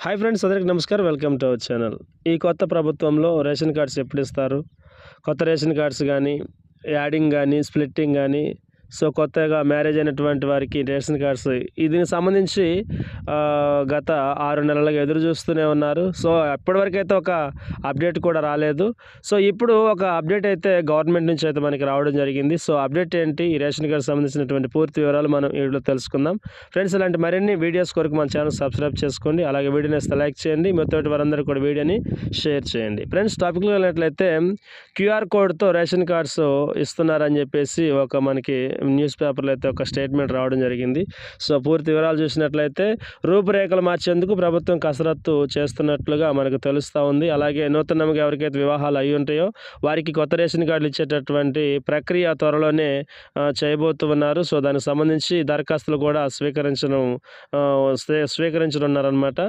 Hi friends, అందరికి నమస్కారం. Welcome to our channel. ఈ కొత్త ప్రభుత్వంలో రేషన్ కార్డ్స్ ఎప్పుడు ఇస్తారు? కొత్త రేషన్ కార్డ్స్ కానీ, యాడింగ్ కానీ, స్ప్లిట్టింగ్ కానీ, కొత్తగా మ్యారేజ్ అయినటువంటి వారికి రేషన్ కార్డ్స్ దీనికి సంబంధించి గత 6 నెలలుగా ఎదురు చూస్తూనే ఉన్నారు. ఎప్పటివరకు అయితే ఒక అప్డేట్ కూడా రాలేదు. ఇప్పుడు ఒక అప్డేట్ అయితే గవర్నమెంట్ నుంచి అయితే మనకి రావడం జరిగింది. అప్డేట్ ఏంటి, ఈ రేషన్ కార్డ్ సంబంధించినటువంటి పూర్తి వివరాలు మనం వీడియోలో తెలుసుకుందాం. ఫ్రెండ్స్, ఇలాంటి మరిన్ని వీడియోస్ కొరకు మన ఛానల్ సబ్స్క్రైబ్ చేసుకోండి. అలాగే వీడియోని ఇస్తే లైక్ చేయండి. మీ తోటి వారందరూ కూడా వీడియోని షేర్ చేయండి. ఫ్రెండ్స్, టాపిక్లో వెళ్ళినట్లయితే క్యూఆర్ కోడ్తో రేషన్ కార్డ్స్ ఇస్తున్నారని చెప్పేసి మనకి న్యూస్ పేపర్లో అయితే ఒక స్టేట్మెంట్ రావడం జరిగింది. పూర్తి వివరాలు చూసినట్లయితే రూపురేఖలు మార్చేందుకు ప్రభుత్వం కసరత్తు చేస్తున్నట్లుగా మనకు తెలుస్తూ ఉంది. అలాగే నూతనంగా ఎవరికైతే వివాహాలు అయి ఉంటాయో వారికి కొత్త రేషన్ కార్డులు ఇచ్చేటటువంటి ప్రక్రియ త్వరలోనే చేయబోతున్నారు. దానికి సంబంధించి దరఖాస్తులు కూడా స్వీకరించనున్నారనమాట.